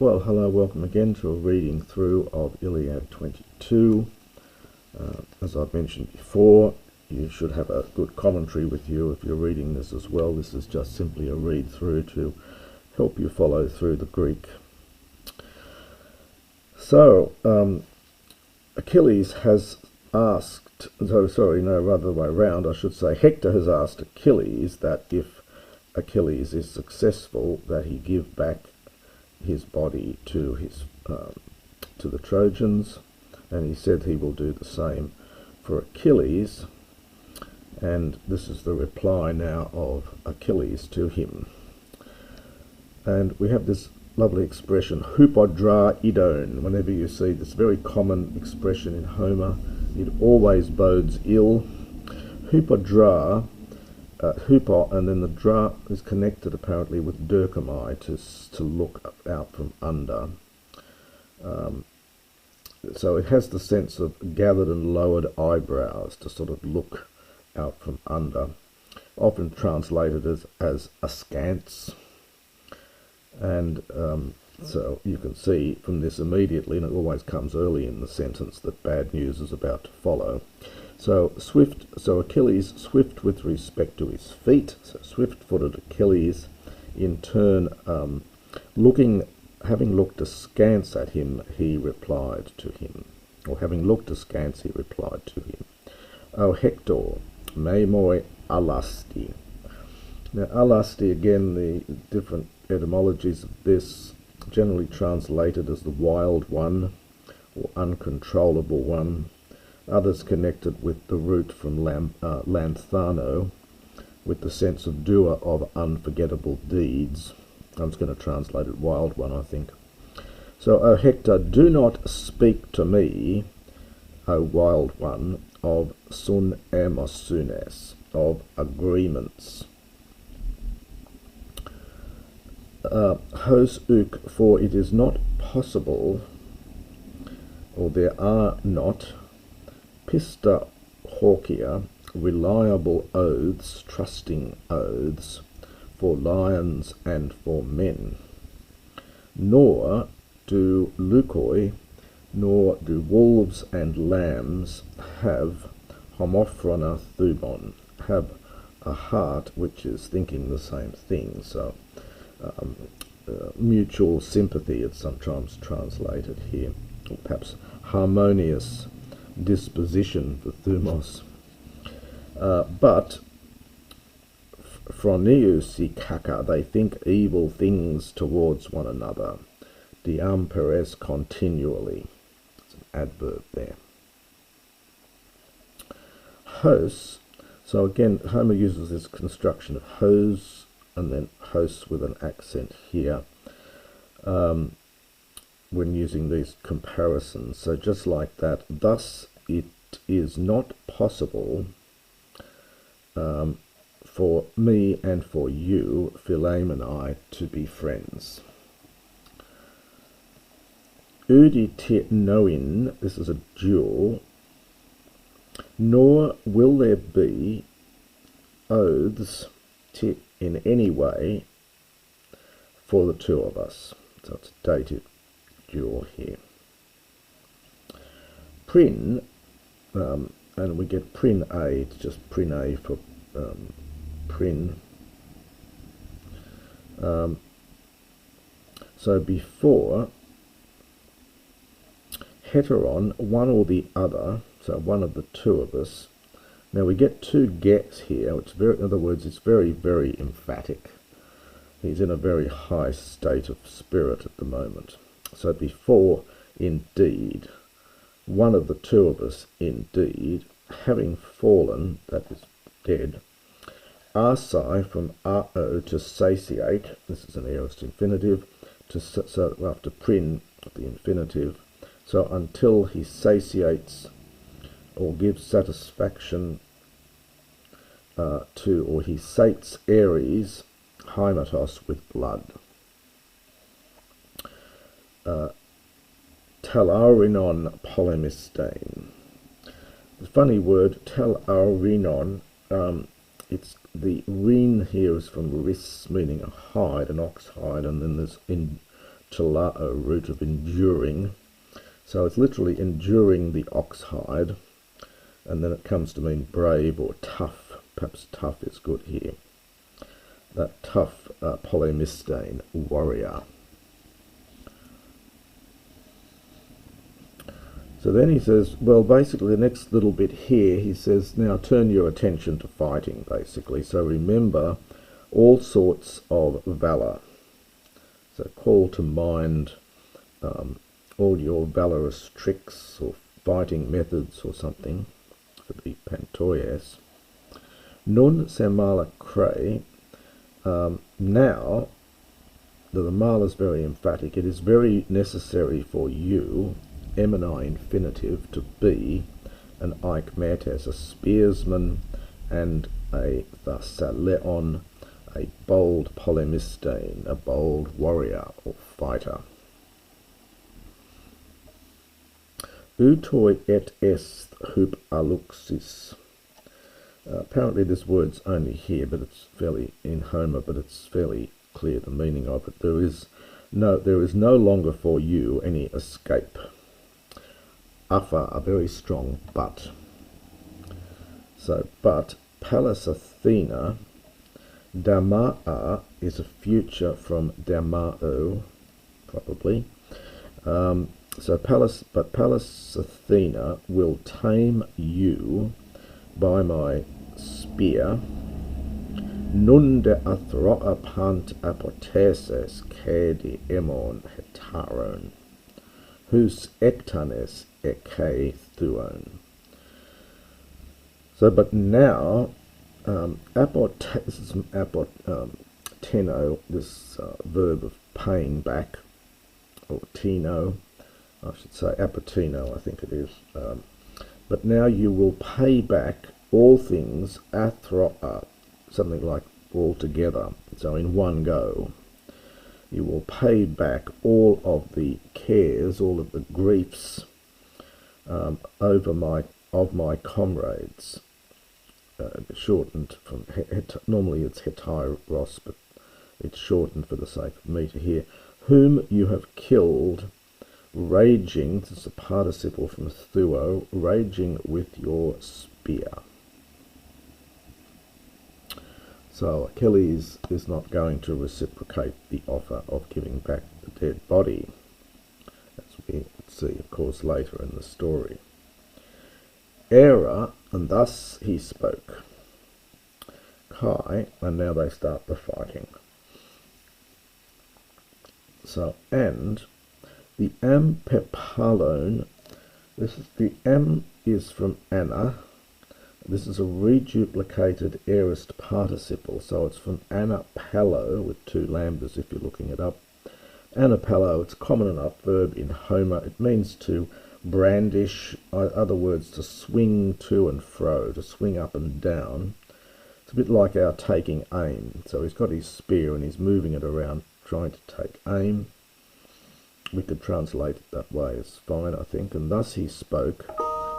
Well, hello, welcome again to a reading through of Iliad 22. As I've mentioned before, you should have a good commentary with you if you're reading this as well. This is just simply a read through to help you follow through the Greek. So, Achilles has asked, rather the way around, I should say, Hector has asked Achilles that if Achilles is successful, that he give back his body to the Trojans, and he said he will do the same for Achilles. And this is the reply now of Achilles to him. And we have this lovely expression, hupodra idon. Whenever you see this very common expression in Homer, it always bodes ill. Hupodra, hupo, and then the dra is connected apparently with derkamai, to look out from under. So it has the sense of gathered and lowered eyebrows, to sort of look out from under, often translated as askance. And so you can see from this immediately, and it always comes early in the sentence, that bad news is about to follow. So Achilles swift with respect to his feet. So swift-footed Achilles, in turn, having looked askance at him, he replied to him, or having looked askance, he replied to him, "O Hector, me moi alasti." Now, alasti, again, the different etymologies of this, generally translated as the wild one or uncontrollable one. Others connected with the root from lanthano, with the sense of doer of unforgettable deeds. I'm just going to translate it wild one, I think. So, O Hector, do not speak to me, O wild one, of sun emosunes, of agreements. Hos uk, for it is not possible, or there are not, pista hawkia, reliable oaths, trusting oaths, for lions and for men. Nor do lukoi, nor do wolves and lambs have homophrona thumon, have a heart which is thinking the same thing. So mutual sympathy, it's sometimes translated here, or perhaps harmonious disposition for thumos. But phroniusi kaka, they think evil things towards one another. Diamperes continually. It's an adverb there. Hos, so again, Homer uses this construction of hose, and then hos with an accent here, when using these comparisons. So just like that, thus it is not possible for me and for you, Philae and I, to be friends. Udi tit noin, this is a dual, nor will there be oaths tit in any way for the two of us. So it's a dative dual here. Prin, and we get prin a, it's just prin a for prin. So before heteron, one or the other, so one of the two of us. Now we get two gets here, which in other words, it's very, very emphatic. He's in a very high state of spirit at the moment. So before, indeed, one of the two of us, indeed, having fallen, that is dead, asai, from ao, to satiate, this is an aorist infinitive, so after prin, the infinitive, so until he satiates or gives satisfaction to, or he sates Ares, hymatos, with blood. Talaurinon polemistein. The funny word, talaurinon, it's the rin here is from ris, meaning a hide, an ox hide, and then there's in chelao, root of enduring. So it's literally enduring the ox hide, and then it comes to mean brave or tough. Perhaps tough is good here. That tough polemistane, warrior. So then he says, well, basically the next little bit here, he says, now turn your attention to fighting, basically. So remember all sorts of valour. So call to mind all your valorous tricks or fighting methods or something for the pantoias. Nun semala cray. Now, the mala is very emphatic. It is very necessary for you, emini infinitive, to be an aikmetes, a spearsman, and a thasaleon, a bold polemistane, a bold warrior or fighter. Utoi et est hup aluxis. Apparently this word's only here, but it's fairly in Homer, but it's fairly clear the meaning of it. There is no longer for you any escape. Upha, a very strong but. So, but Pallas Athena, Dama'a is a future from Damao, probably. So Pallas Athena will tame you by my spear. Nunde athroa pant apotheses cedi emon hetaron, hus ectanes eke thuon. So, but now, apoteno, this verb of paying back, or tino, I should say apotino, I think it is. But now you will pay back all things, athroa, something like all together, so in one go. You will pay back all of the cares, all of the griefs of my comrades. Shortened from, normally it's hetairos, but it's shortened for the sake of me to hear. Whom you have killed, raging, this is a participle from thuo, raging with your spear. So Achilles is not going to reciprocate the offer of giving back the dead body, as we see, of course, later in the story. Era, and thus he spoke. Kai, and now they start the fighting. So, and the ampepalone, this is the am is from Anna. This is a reduplicated aorist participle, so it's from anapalo with two lambdas if you're looking it up. Anapalo, it's a common enough verb in Homer. It means to brandish, other words, to swing to and fro, to swing up and down. It's a bit like our taking aim. So he's got his spear and he's moving it around, trying to take aim. We could translate it that way, it's fine, I think. And thus he spoke,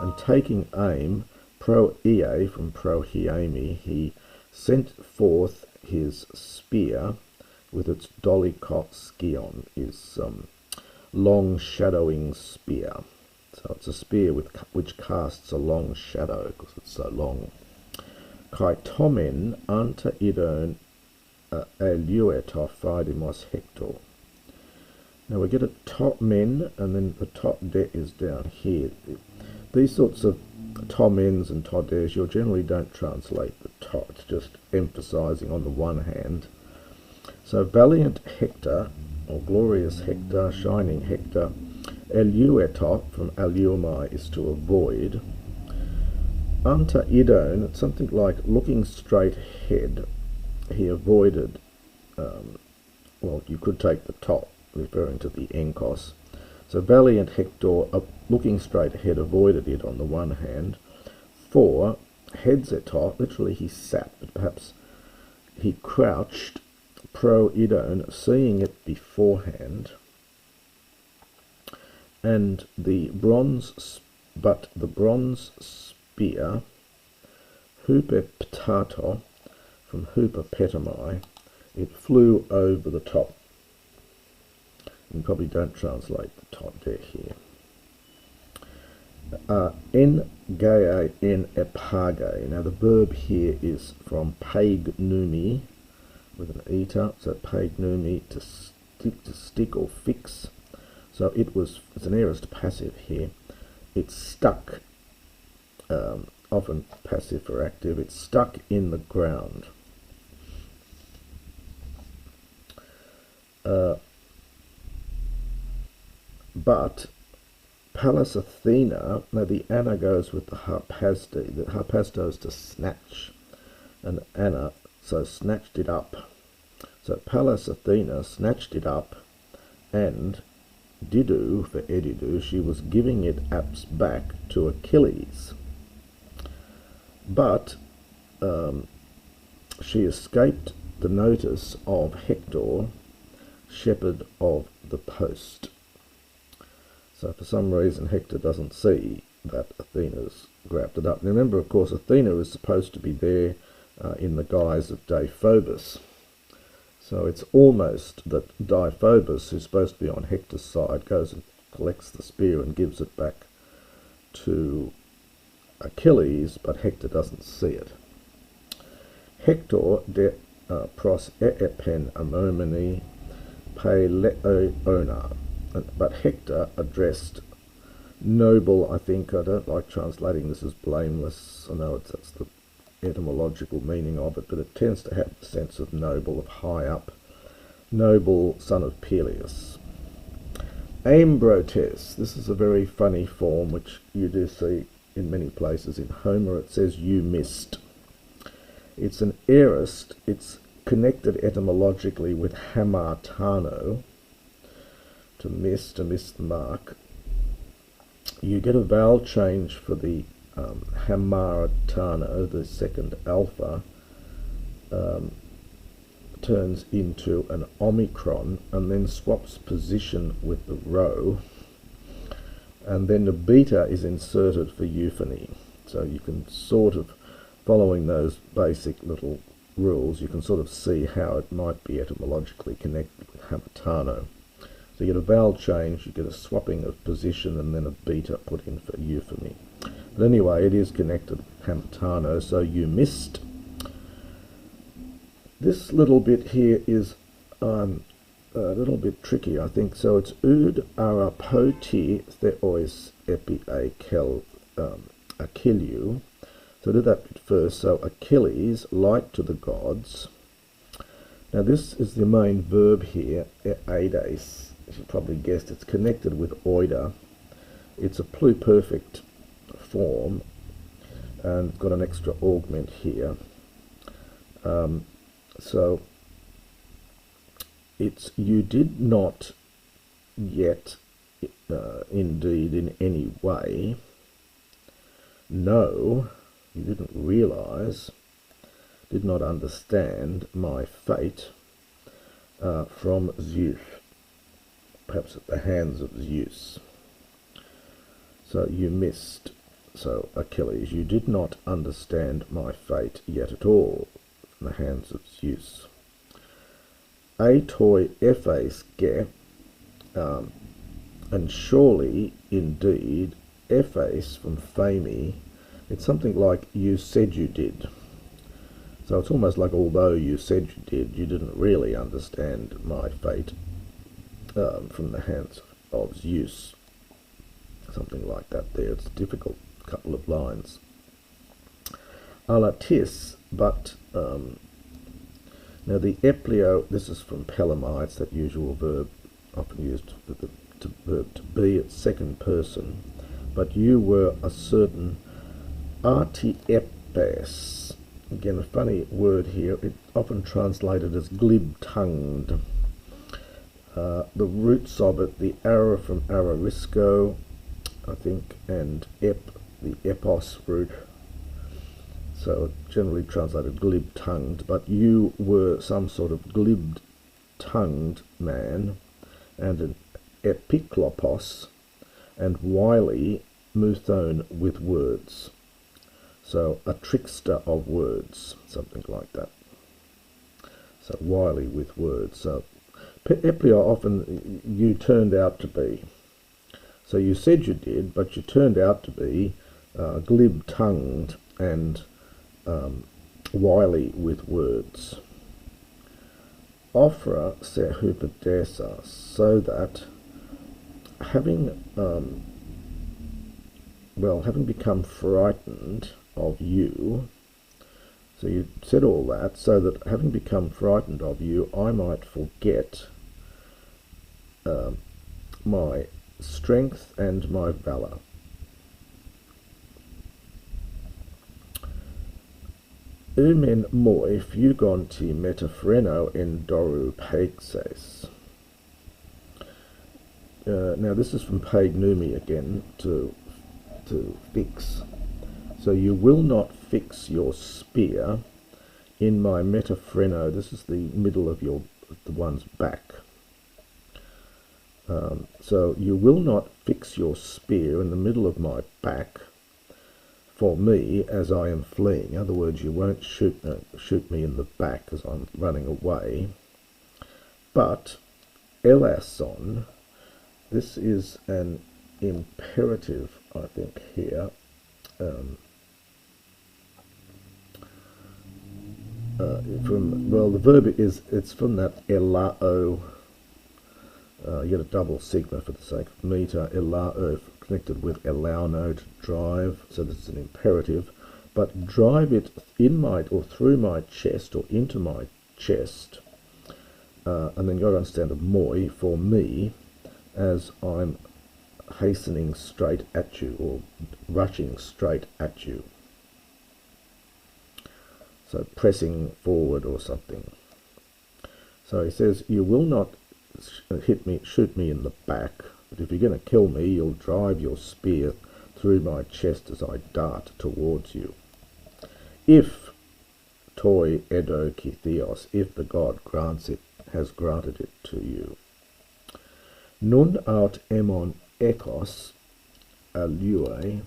and taking aim, pro ie from pro hiemi, he sent forth his spear with its dolikot skion, his long shadowing spear. So it's a spear which casts a long shadow because it's so long. Kai tomen anta idon elueto phaidimos Hector. Now we get a top men, and then the top de is down here. These sorts of tomens and todes, you generally don't translate the top, it's just emphasizing on the one hand. So valiant Hector, or glorious Hector, shining Hector, elueto from eluomai is to avoid. Anta idon, it's something like looking straight ahead. He avoided, well, you could take the top, referring to the enkos. So valiant Hector, looking straight ahead, avoided it on the one hand. For hedzetot, literally he sat, but perhaps he crouched, pro idon, seeing it beforehand. And the bronze spear, hupeptato, from hupepetami, it flew over the top. and probably don't translate the top there here. En gae en epage. Now the verb here is from paignumi with an eta, so paignumi to stick or fix. So it's an aorist passive here. It's stuck, often passive for active. It's stuck in the ground. But Pallas Athena, now the ana goes with the harpasto. The harpasto is to snatch, and ana, so snatched it up. So Pallas Athena snatched it up, and didu, for edidu, she was giving it apps back to Achilles. But she escaped the notice of Hector, shepherd of the post. So for some reason Hector doesn't see that Athena's grabbed it up. Now remember, of course, Athena is supposed to be there in the guise of Deiphobus. So it's almost that Deiphobus, who's supposed to be on Hector's side, goes and collects the spear and gives it back to Achilles, but Hector doesn't see it. Hector de pros epen amomini pe leona. But Hector addressed noble, I think, I don't like translating this as blameless, I know that's the etymological meaning of it, but it tends to have the sense of noble, of high up, noble son of Peleus. Ambrotes, this is a very funny form which you do see in many places. In Homer it says you missed. It's an aorist, it's connected etymologically with hamartano, to miss the mark. You get a vowel change for the hamartano, the second alpha, turns into an omicron and then swaps position with the rho, and then the beta is inserted for euphony. So you can sort of, following those basic little rules, you can sort of see how it might be etymologically connected with hamartano. So you get a vowel change, you get a swapping of position, and then a beta put in for euphony. But anyway, it is connected with hamartano, so you missed. This little bit here is a little bit tricky, I think. So it's ud arapoti theois epi akel Achilleu. So do that bit first. So Achilles, like to the gods. Now this is the main verb here, eides. As you probably guessed, it's connected with oida. It's a pluperfect form, and it's got an extra augment here. So it's you did not yet, indeed in any way, know, you didn't realize, did not understand my fate from Zeus, perhaps at the hands of Zeus. So you missed. So Achilles, you did not understand my fate yet at all from the hands of Zeus. Atoi ephes ge, and surely, indeed, ephes from phemi, it's something like you said you did. So it's almost like although you said you did, you didn't really understand my fate from the hands of Zeus. Something like that there. It's a difficult couple of lines. Alatis, but now the eplio, this is from Pelamides, that usual verb often used with the verb to be, it's second person. But you were a certain artiepes. Again, a funny word here. It's often translated as glib-tongued. The roots of it, the ara from ararisco, I think, and ep, the epos root. So generally translated glib-tongued, but you were some sort of glib-tongued man, and an epiklopos, and wily, muthone with words. So a trickster of words, something like that. So wily with words. So Eplio often you turned out to be. So you said you did, but you turned out to be glib-tongued and wily with words. Ophra sehupadesa, so that having become frightened of you, so you said all that, so that having become frightened of you, I might forget my strength and my valour. Umen moi fugonti metaphreno endoru paixes. Now this is from pagnumi again, to fix. So you will not fix your spear in my metaphreno. This is the middle of the one's back. So you will not fix your spear in the middle of my back for me as I am fleeing. In other words, you won't shoot me in the back as I'm running away. But elason, this is an imperative, I think, here. The verb it's from that elao. You get a double sigma for the sake of meter. Elao connected with elauno, to drive. So this is an imperative. But drive it in my or through my chest or into my chest, and then you've got to understand the moi for me as I'm hastening straight at you or rushing straight at you. So pressing forward or something. So he says, you will not shoot me in the back, but if you're going to kill me, you'll drive your spear through my chest as I dart towards you. If toi edo kithios, if the god has granted it to you. Nun aut emon ekos alue,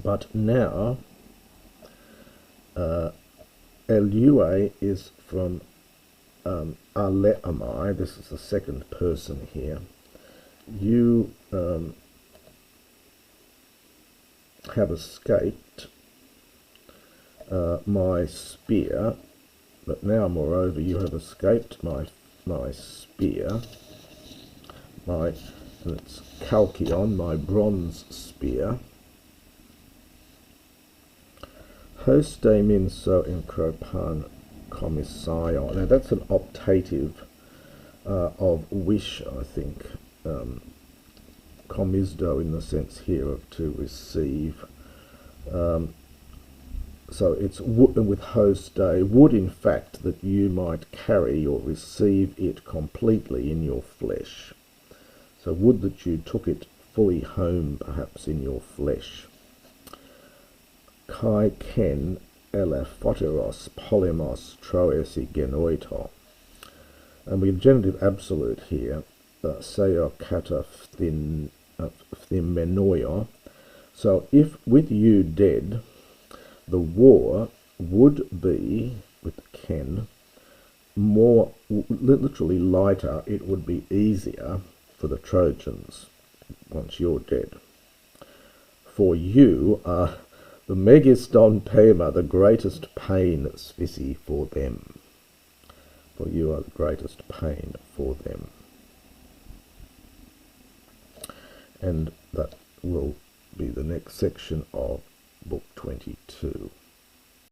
but now elue is from aleamai. This is the second person here. You have escaped my spear, but now moreover you have escaped my spear, and it's Chalkion, my bronze spear. Hoste minso encropan commissaio. Now that's an optative of wish, I think. Commisdo in the sense here of to receive. So it's with hoste, would in fact that you might carry or receive it completely in your flesh. So would that you took it fully home, perhaps, in your flesh. Kai ken elefotteros polemos troesi genoito. And we have genitive absolute here, seo kata phthimenoio. So if with you dead, the war would be, with ken, more, literally lighter, it would be easier for the Trojans once you're dead. For you are the megiston pema, the greatest pain, sphissi, for them. For you are the greatest pain for them. And that will be the next section of Book 22.